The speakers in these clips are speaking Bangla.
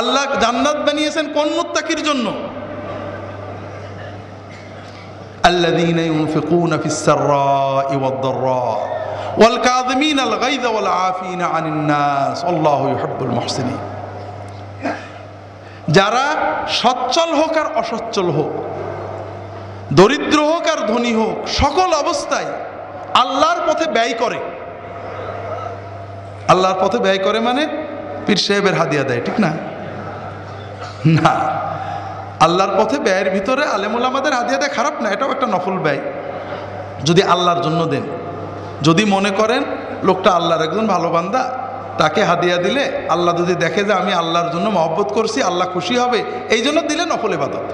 আল্লাহ জান্নাত বানিয়েছেন কোন মুত্তাকির জন্য? আল্লাযীনা ইউনফিকুনা ফিস-সাররা'i ওয়াদ-দাররা ওয়াল কাযিমিনাল গায়যা ওয়াল আফিনা আনিন নাস আল্লাহু ইউহিব্বুল মুহসিনিন। যারা সচ্ছল হোক আর অসচ্ছল হোক, দরিদ্র হোক আর ধনী হোক, সকল অবস্থায় আল্লাহর পথে ব্যয় করে। আল্লাহর পথে ব্যয় করে মানে পীর সাহেবের হাদিয়া দেয়, ঠিক না? না, আল্লাহর পথে ব্যয়ের ভিতরে আলেম ওলামাদের হাদিয়া দেয় খারাপ না, এটাও একটা নফল ব্যয়। যদি আল্লাহর জন্য দেন, যদি মনে করেন লোকটা আল্লাহর একজন ভালো বান্দা, তাকে হাদিয়া দিলে আল্লাহ যদি দেখে যে আমি আল্লাহর জন্য মহব্বত করছি, আল্লাহ খুশি হবে, এই জন্য দিলে নফল ইবাদত।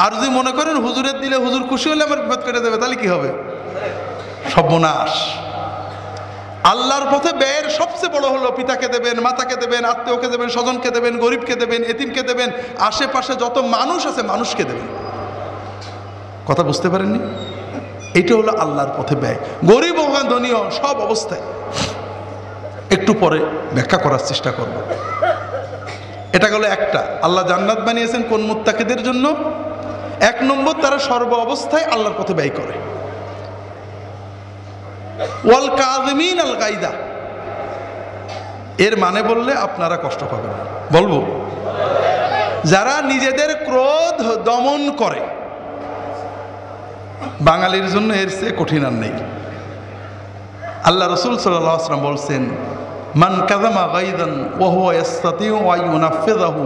আর যদি মনে করেন হুজুরের দিলে হুজুর খুশি হলে আমার বিপদ কেটে দেবে, তাহলে কি হবে? সর্বনাশ। আল্লাহর পথে ব্যয়ের সবচেয়ে বড় হলো পিতাকে দেবেন, মাতাকে দেবেন, আত্মীয়কে দেবেন, স্বজনকে দেবেন, গরিবকে দেবেন, এতিমকে দেবেন, আশেপাশে যত মানুষ আছে মানুষকে দেবেন। কথা বুঝতে পারেননি? এইটা হলো আল্লাহর পথে ব্যয়। গরিব হোক ধনী হোক, সব অবস্থায়। একটু পরে ব্যাখ্যা করার চেষ্টা করব। এটা হলো একটা। আল্লাহ জান্নাত বানিয়েছেন কোন মুত্তাকিদের জন্য? এক নম্বর, তারা সর্ব অবস্থায় আল্লাহর পথে ব্যয় করে। ওয়াল কাযিমিনাল গায়যা, এর মানে বললে আপনারা কষ্ট পাবেন, বলবো? যারা নিজেদের ক্রোধ দমন করে। বাঙালির জন্য এর চেয়ে কঠিন আর নেই। আল্লাহ রাসূল সাল্লাল্লাহু আলাইহি ওয়াসাল্লাম বলছেন, মান কাযামা গায়যান ওয়া হুয়া ইস্তাতিউ আন ইউনাফিযাহু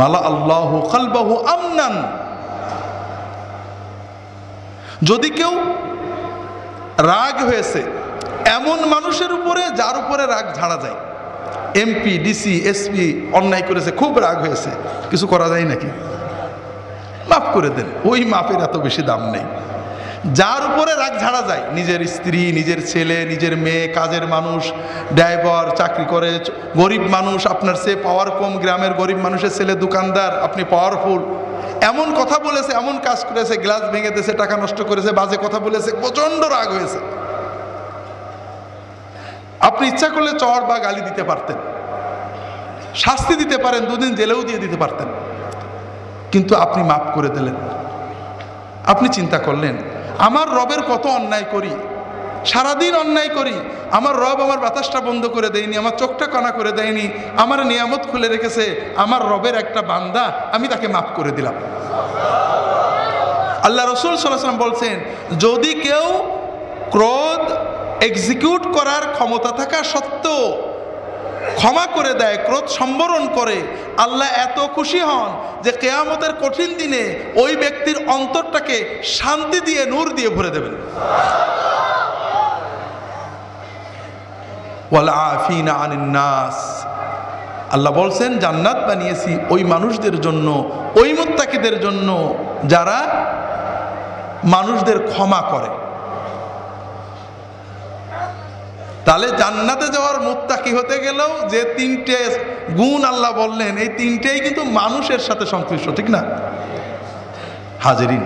মালা আল্লাহু কলবাহু আমনান। যদি কেউ রাগ হয়েছে এমন মানুষের উপরে যার উপরে রাগ ঝাড়া যায়, এমপি, ডিসি, এসপি অন্যায় করেছে, খুব রাগ হয়েছে, কিছু করা যায় নাকি? মাফ করে দেন, ওই মাফের এত বেশি দাম নেই। যার উপরে রাগ ঝাড়া যায়, নিজের স্ত্রী, নিজের ছেলে, নিজের মেয়ে, কাজের মানুষ, ড্রাইভার, চাকরি করে, গরিব মানুষ, আপনার সে পাওয়ার কম, গ্রামের গরিব মানুষের ছেলে দোকানদার, আপনি পাওয়ারফুল, এমন কথা বলেছে, এমন কাজ করেছে, গ্লাস ভেঙে দিয়েছে, টাকা নষ্ট করেছে, বাজে কথা বলেছে, প্রচন্ড রাগ হয়েছে। আপনি ইচ্ছা করলে চড় বা গালি দিতে পারতেন, শাস্তি দিতে পারেন, 2 দিন জেলেও দিয়ে দিতে পারতেন, কিন্তু আপনি মাফ করে দিলেন। আপনি চিন্তা করলেন, আমার রবের কত অন্যায় করি, সারাদিন অন্যায় করি, আমার রব আমার বাতাসটা বন্ধ করে দেয়নি, আমার চোখটা কানা করে দেয়নি, আমার নিয়ামত খুলে রেখেছে, আমার রবের একটা বান্দা, আমি তাকে মাফ করে দিলাম। আল্লাহ রাসূল সাল্লাল্লাহু আলাইহি ওয়াসাল্লাম বলছেন, যদি কেউ ক্রোধ এক্সিকিউট করার ক্ষমতা থাকা সত্ত্বেও ক্ষমা করে দেয়, ক্রোধ সম্বরণ করে, আল্লাহ এত খুশি হন যে কিয়ামতের কঠিন দিনে ওই ব্যক্তির অন্তরটাকে শান্তি দিয়ে, নূর দিয়ে ভরে দেবেন। ওয়াল আফিনা আনিন নাস, আল্লাহ বলছেন জান্নাত বানিয়েছি ওই মানুষদের জন্য, ওই মুত্তাকিদের জন্য যারা মানুষদের ক্ষমা করে। তাহলে জান্নাতে যাওয়ার মুত্তাকি হতে গেলেও যে 3টে গুণ আল্লাহ বললেন, এই 3টেই কিন্তু মানুষের সাথে সংশ্লিষ্ট, ঠিক না? হাজিরিন,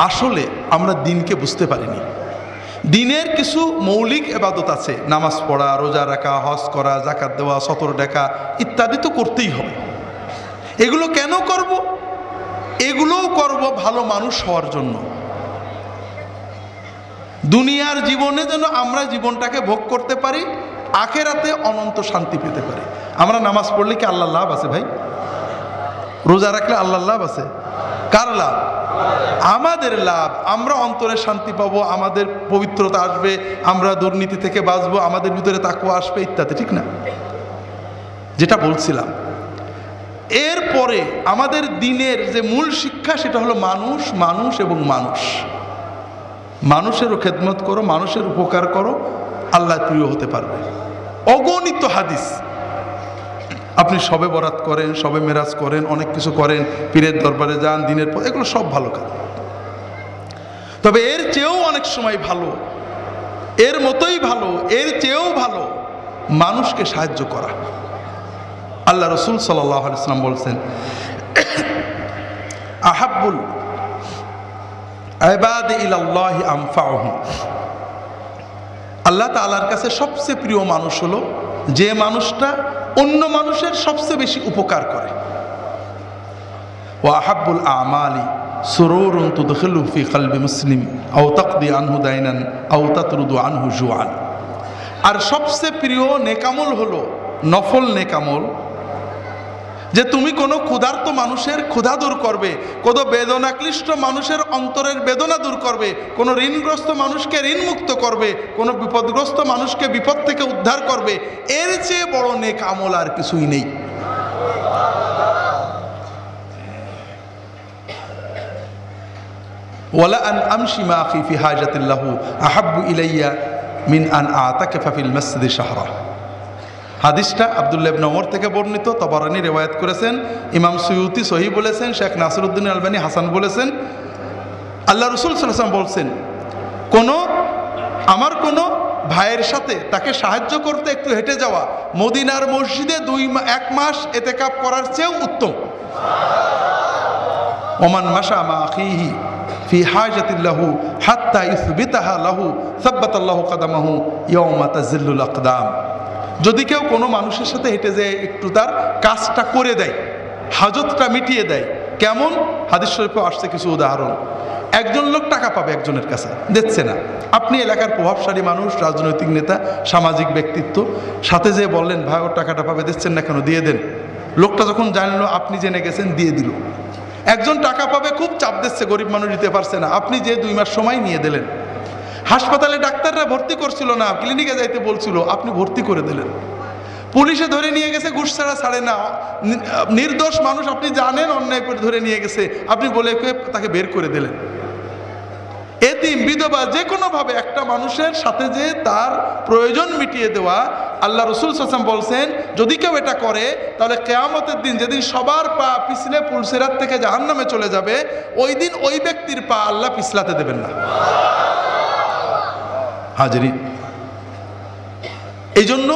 আসলে আমরা দিনকে বুঝতে পারিনি। দিনের কিছু মৌলিক ইবাদত আছে, নামাজ পড়া, রোজা রাখা, হজ করা, যাকাত দেওয়া, সতর ডাকা ইত্যাদি তো করতেই হবে। এগুলো কেন করব? এগুলোও করব ভালো মানুষ হওয়ার জন্য। দুনিয়ার জীবনে যেন আমরা জীবনটাকে ভোগ করতে পারি, আখেরাতে অনন্ত শান্তি পেতে পারি। আমরা নামাজ পড়লে কি আল্লাহ লাভ আছে ভাই? রোজা রাখলে আল্লাহ লাভ আছে? কার লাভ? আমাদের লাভ। আমরা অন্তরে শান্তি পাবো, আমাদের পবিত্রতা আসবে, আমরা দুর্নীতি থেকে বাঁচবো, আমাদের ভিতরে তাকওয়া আসবে ইত্যাদি, ঠিক না? যেটা বলছিলাম, এরপরে আমাদের দিনের যে মূল শিক্ষা সেটা হলো মানুষ, মানুষ এবং মানুষ। মানুষেরও খেদমত করো, মানুষের উপকার করো, আল্লাহ প্রিয় হতে পারবে। অগণিত হাদিস, আপনি সবে বরাত করেন, সবে মেরাজ করেন, অনেক কিছু করেন, পীরের দরবারে যান, দিনের পর, এগুলো সব ভালো কাজ। তবে এর চেয়েও অনেক সময় ভালো, এর মতোই ভালো, এর চেয়েও ভালো মানুষকে সাহায্য করা। আল্লাহ রাসূল সাল্লাল্লাহু আলাইহি ওয়াসাল্লাম বলছেন, আহাব্বুল ইবাদি ইলাল্লাহি আনফাউহুম, আল্লাহ তাআলার কাছে সবচেয়ে প্রিয় মানুষ হলো যে মানুষটা অন্য মানুষের সবচেয়ে বেশি উপকার করে। ওয়া আহাব্বুল আমালি সুরুরুন তুদখিলু ফি কলবি মুসলিম আও তাকদি আনহু দাইনান আও তাতরুদু আনহু জুআন। আর সবচেয়ে প্রিয় নেকামল হলো নফল নেকামল, যে তুমি কোনো ক্ষুধার্ত মানুষের ক্ষুধা দূর করবে, কোনো বেদনাক্লিষ্ট মানুষের অন্তরের বেদনা দূর করবে, কোনো ঋণগ্রস্ত মানুষকে ঋণ মুক্ত করবে, কোনো বিপদগ্রস্ত মানুষকে বিপদ থেকে উদ্ধার করবে। এর চেয়ে বড় নেক আমল আর কিছুই নেই। ওয়ালা আন আমশি মা আখি ফি হাজাতিল্লাহু আহাব্বু ইলাইয়া মিন আন আতাকিফা ফিল মসজিদি শাহরা। হাদিসটা আব্দুল্লাহ ইবনে ওমর থেকে বর্ণিত, তাবারানী রিওয়ায়াত করেছেন, ইমাম সুয়ুতি সহিহ বলেছেন, শেখ নাসিরউদ্দিন আলবানী হাসান বলেছেন। আল্লাহ রাসূল সাল্লাল্লাহু আলাইহি ওয়াসাল্লাম বলছেন, আমার কোনো ভাইয়ের সাথে তাকে সাহায্য করতে একটু হেঁটে যাওয়া মদিনার মসজিদে 1 মাস ইতিকাফ করার চেয়েও উত্তম। ওমান মাশা মা আখিহি ফি হাজাতিল্লাহু হাত্তা ইসবিতাহা লাহু সাব্বাতাল্লাহু কদামাহু ইয়াওমা তাজিল্লুল আকদাম। যদি কেউ কোনো মানুষের সাথে হেঁটে যায় একটু তার কাজটা করে দেয়, হাজতটা মিটিয়ে দেয়, কেমন? হাদিস শরীফে আসছে কিছু উদাহরণ। একজন লোক টাকা পাবে একজনের কাছে, দিচ্ছে না। আপনি এলাকার প্রভাবশালী মানুষ, রাজনৈতিক নেতা, সামাজিক ব্যক্তিত্ব, সাথে যেয়ে বললেন ভাই ওর টাকাটা পাবে, দিচ্ছেন না কেন, দিয়ে দেন। লোকটা যখন জানলো আপনি জেনে গেছেন, দিয়ে দিল। একজন টাকা পাবে, খুব চাপ দিচ্ছে, গরিব মানুষ দিতে পারছে না, আপনি যে 2 মাস সময় নিয়ে দিলেন। হাসপাতালে ডাক্তাররা ভর্তি করছিল না, ক্লিনিকে যাইতে বলছিল, আপনি ভর্তি করে দিলেন। পুলিশে ধরে নিয়ে গেছে, ঘুষ ছাড়া ছাড়ে না, নির্দোষ মানুষ আপনি জানেন অন্যায় করে ধরে নিয়ে গেছে, আপনি বলে তাকে বের করে দিলেন। এতিম, বিধবা, যে কোনোভাবে একটা মানুষের সাথে যে তার প্রয়োজন মিটিয়ে দেওয়া। আল্লাহ রাসূল সাল্লাল্লাহু আলাইহি ওয়াসাল্লাম বলছেন, যদি কেউ এটা করে তাহলে কিয়ামতের দিন, যেদিন সবার পা পিছলে পুলসিরাত থেকে জাহান্নামে চলে যাবে, ওই দিন ওই ব্যক্তির পা আল্লাহ পিছলাতে দেবেন না। হাজিরিন, এই জন্য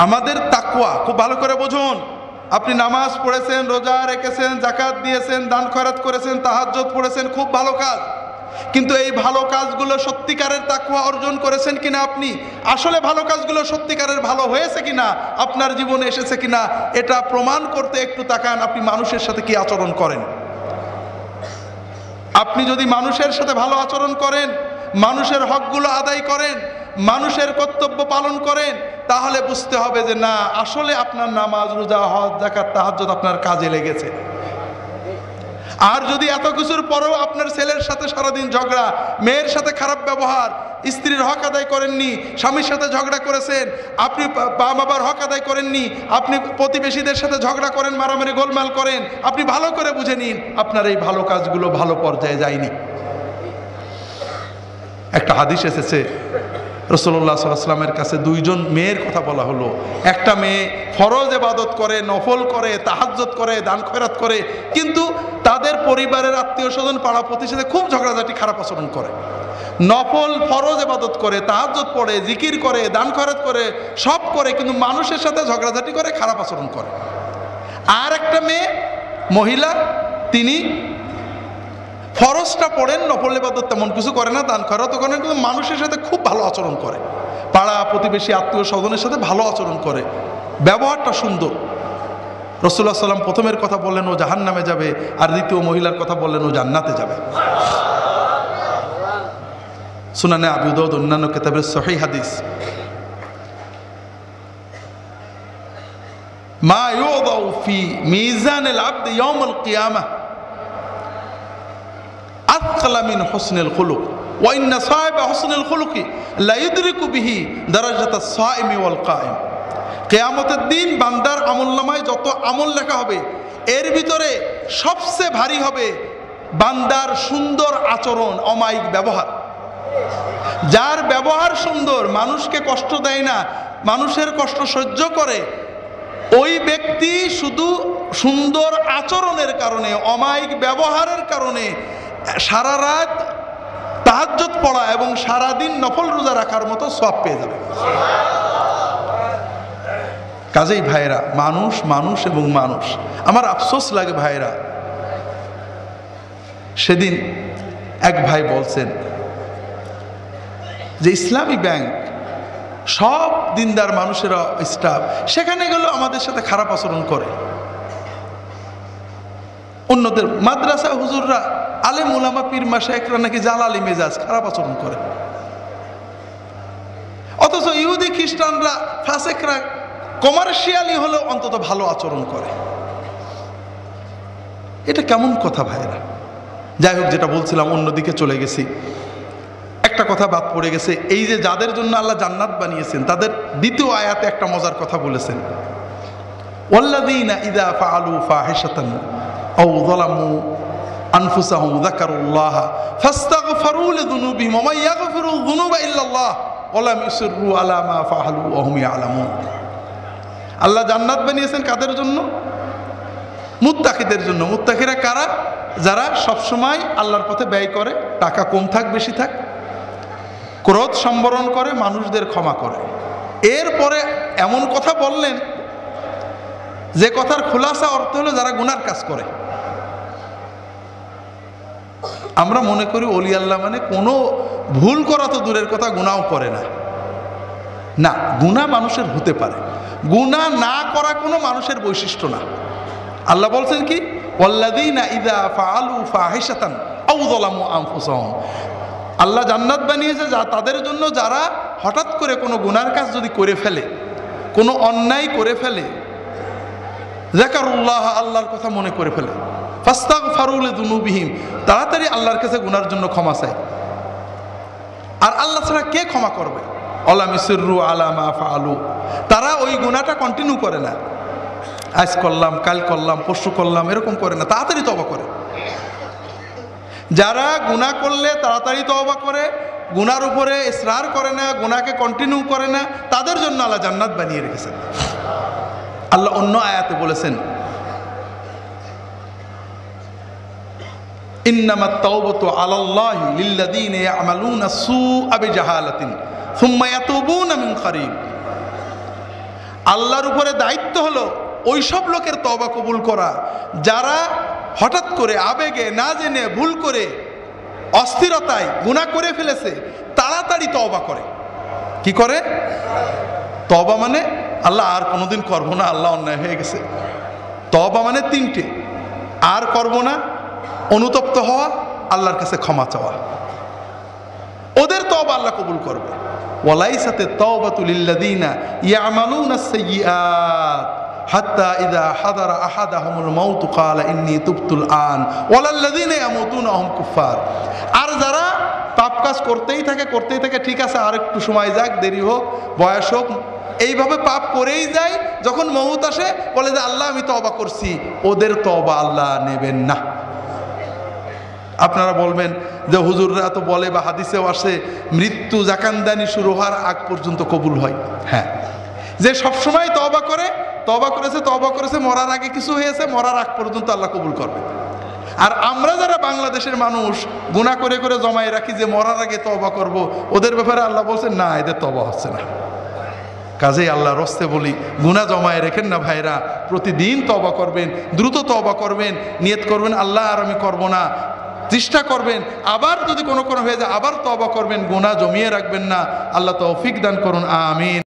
আমাদের তাকওয়া খুব ভালো করে বুঝুন। আপনি নামাজ পড়েছেন, রোজা রেখেছেন, যাকাত দিয়েছেন, দান খয়রাত করেছেন, তাহাজ্জুদ পড়েছেন, খুব ভালো কাজ। কিন্তু এই ভালো কাজগুলো সত্যিকারের তাকওয়া অর্জন করেছেন কিনা, আপনি আসলে ভালো কাজগুলো সত্যিকারের ভালো হয়েছে কিনা, আপনার জীবনে এসেছে কিনা, এটা প্রমাণ করতে একটু তাকান আপনি মানুষের সাথে কি আচরণ করেন। আপনি যদি মানুষের সাথে ভালো আচরণ করেন, মানুষের হকগুলো আদায় করেন, মানুষের কর্তব্য পালন করেন, তাহলে বুঝতে হবে যে না, আসলে আপনার নামাজ, রোজা, হজ, যাকাত, তাহাজ্জুদ আপনার কাজে লেগেছে। আর যদি এত কিছুর পরেও আপনার ছেলের সাথে সারাদিন ঝগড়া, মেয়ের সাথে খারাপ ব্যবহার, স্ত্রীর হক আদায় করেননি, স্বামীর সাথে ঝগড়া করেছেন, আপনি মা বাবার হক আদায় করেননি, আপনি প্রতিবেশীদের সাথে ঝগড়া করেন, মারামারি গোলমাল করেন, আপনি ভালো করে বুঝে নিন আপনার এই ভালো কাজগুলো ভালো পর্যায়ে যায়নি। একটা হাদিস এসেছে, রাসূলুল্লাহ সাল্লাল্লাহু আলাইহি ওয়াসাল্লামের কাছে 2জন মেয়ের কথা বলা হলো। একটা মেয়ে ফরজ ইবাদত করে, নফল করে, তাহাজ্জুদ করে, দান খয়রাত করে, কিন্তু তাদের পরিবারের আত্মীয় স্বজন, পাড়া প্রতিবেশীদের খুব ঝগড়াঝাটি, খারাপ আচরণ করে। নফল ফরজ ইবাদত করে, তাহাজ্জুদ পড়ে, জিকির করে, দান খয়রাত করে, সব করে, কিন্তু মানুষের সাথে ঝগড়াঝাটি করে, খারাপ আচরণ করে। আর একটা মেয়ে, মহিলা, তিনি ফরজটা পড়েন, নফল ইবাদত তেমন কিছু করে না, দান খয়রাত করেন, কিন্তু মানুষের সাথে খুব ভালো আচরণ করে, পাড়া প্রতিবেশী আত্মীয় স্বজনের সাথে ভালো আচরণ করে, ব্যবহারটা সুন্দর। রাসূলুল্লাহ সাল্লাম প্রথমের কথা বললেন ও জাহান্নামে যাবে, আর দ্বিতীয় মহিলার কথা বললেন ও জান্নাতে যাবে। সুনানে আবু দাউদ, অন্যান্য কিতাবের সহিহ হাদিস। মা ইউদাউ ফি মিজানিল আবদ ইয়াউমুল কিয়ামাহ আথকালা মিন হুসনিল খুলুক ওয়া ইন্না সাহিবা হুসনিল খুলুকি লা ইউদরিকু বিহি দারাজাতাস সাইমি ওয়াল কায়েম। কিয়ামতের দিন বান্দার আমলনামায় যত আমল লেখা হবে, এর ভিতরে সবচেয়ে ভারী হবে বান্দার সুন্দর আচরণ, অমায়িক ব্যবহার। যার ব্যবহার সুন্দর, মানুষকে কষ্ট দেয় না, মানুষের কষ্ট সহ্য করে, ওই ব্যক্তি শুধু সুন্দর আচরণের কারণে, অমায়িক ব্যবহারের কারণে সারা রাত তাহাজ্জুদ পড়া এবং সারাদিন নফল রোজা রাখার মতো সওয়াব পেয়ে যাবে। কাজেই ভাইরা, মানুষ মানুষ এবং মানুষ, আমার আফসোস লাগে ভাইরা, সেদিন এক ভাই বলছেন যে ইসলামী ব্যাংক সব দিনদার মানুষেরা স্টাফ, সেখানে গেলেও আমাদের সাথে খারাপ আচরণ করে। অন্যদের মাদ্রাসা হুজুররা, আলেম উলামা পীর মাশায়েখরা নাকি জালালি মেজাজ, খারাপ আচরণ করে। অথচ ইহুদি খ্রিস্টানরা, ফাসেকরা কমার্শিয়ালি হলেও অন্তত ভালো আচরণ করে। এটা কেমন কথা ভাইরা? যাই হোক, যেটা বলছিলাম, অন্যদিকে চলে গেছি। একটা কথা বাদ পড়ে গেছে, এই যে যাদের জন্য আল্লাহ জান্নাত বানিয়েছেন, তাদের দ্বিতীয় আয়াতে একটা মজার কথা বলেছেন, ওয়াল্লাযীনা ইযা ফাআলু ফাহিশাতান আও যালামু আনফুসাহুম যাকারুল্লাহ ফাস্তাগফিরু লিযুনুবিহিম ওয়া মান ইয়াগফিরুয যুনুবা ইল্লাল্লাহ ওয়া লাম ইউসিররু আলা মা ফাআলু ওয়া হুম ইয়ালামুন। আল্লাহ জান্নাত বানিয়েছেন কাদের জন্য? মুত্তাকিদের জন্য। মুত্তাকিরা কারা? যারা সবসময় আল্লাহর পথে ব্যয় করে, টাকা কম থাক বেশি থাক, ক্রোধ সম্বরণ করে, মানুষদের ক্ষমা করে। এরপরে এমন কথা বললেন যে কথার খোলাসা অর্থ হলো যারা গুনার কাজ করে। আমরা মনে করি ওলি আল্লাহ মানে কোনো ভুল করা তো দূরের কথা, গুনাও করে না। না, গুনাহ মানুষের হতে পারে, গুনাহ না করা কোনো মানুষের বৈশিষ্ট্য না। আল্লাহ বলছেন কি, ওয়াল্লাযীনা ইযা ফাআলু ফাহিশাতান আও যালামু আনফুসাহুম। আল্লাহ জান্নাত বানিয়েছে যা তাদের জন্য যারা হঠাৎ করে কোনো গুনার কাজ যদি করে ফেলে, কোনো অন্যায় করে ফেলে, যাকারুল্লাহ, আল্লাহর কথা মনে করে ফেলে, ফাস্তাগফিরু লিযুনুবিহিম, তাড়াতাড়ি আল্লাহর কাছে গুনার জন্য ক্ষমা চায়। আর আল্লাহ ছাড়া কে ক্ষমা করবে? ওয়া লাম ইউসিররু আলা মা ফাআলু, তারা ওই গুনাহটা কন্টিনিউ করে না, আজ করলাম, কাল করলাম, পরশু করলাম, এরকম করে না, তাড়াতাড়ি তওবা করে। যারা গুনাহ করলে তাড়াতাড়ি তওবা করে, গুনার উপরে ইসরার করে না, গুনাহকে কন্টিনিউ করে না, তাদের জন্য আল্লাহ জান্নাত বানিয়ে রেখেছেন। আল্লাহ অন্য আয়াতে বলেছেন, ইন্নামাত তাওবাতু আলাল্লাহি লিল্লাযীনা ইয়ামালুনা সুআ বিজাহালাতিন সুম্মা ইয়াতুবুনা মিন কারীব। আল্লাহর উপরে দায়িত্ব হলো ওই সব লোকের তওবা কবুল করা যারা হঠাৎ করে আবেগে, না জেনে, ভুল করে, অস্থিরতায় গুনাহ করে ফেলেছে, তাড়াতাড়ি তওবা করে। কি করে? তওবা মানে আল্লাহ আর কোনোদিন করবো না, আল্লাহ অন্যায় হয়ে গেছে। তওবা মানে তিনটে, আর করবো না, অনুতপ্ত হওয়া, আল্লাহর কাছে ক্ষমা চাওয়া। ওদের তওবা আল্লাহ কবুল করবে। ওয়ালাইসাতে তাওবাতু লিল্লাযীনা ইয়ামালুনা সাইয়্যাত হাত্তা ইযা হাদারা আহাদাহুমুল মাউত ক্বালা ইন্নী তুবতুল আন ওয়ালাল্লাযীনা ইয়ামুতুনা হুম কুফার। আর যারা পাপ কাজ করতেই থাকে, ঠিক আছে আর একটু সময় যাক, দেরি হোক, বয়স হোক, এইভাবে পাপ করেই যায়, যখন মউত আসে বলে যে আল্লাহ আমি তওবা করছি, ওদের তওবা আল্লাহ নেবেন না। আপনারা বলবেন যে হুজুররা তো বলে বা হাদিসেও আসে মৃত্যু জাকানদানি শুরু হওয়ার আগ পর্যন্ত কবুল হয়। হ্যাঁ, যে সবসময় তওবা করেছে, মরার আগে কিছু হয়েছে, মরার আগ পর্যন্ত আল্লাহ কবুল করবে। আর আমরা যারা বাংলাদেশের মানুষ গুনাহ করে করে জমায় রাখি যে মরার আগে তওবা করব, ওদের ব্যাপারে আল্লাহ বলছেন না, এদের তওবা হচ্ছে না। কাজেই আল্লাহর রস্তে বলি, গুনাহ জমায় রেখেন না ভাইরা, প্রতিদিন তওবা করবেন, দ্রুত তওবা করবেন, নিয়ত করবেন আল্লাহ আর আমি করব না, চেষ্টা করবেন, আবার যদি কোনো হয়ে যায় আবার তওবা করবেন, গুনাহ জমিয়ে রাখবেন না। আল্লাহ তৌফিক দান করুন, আমিন।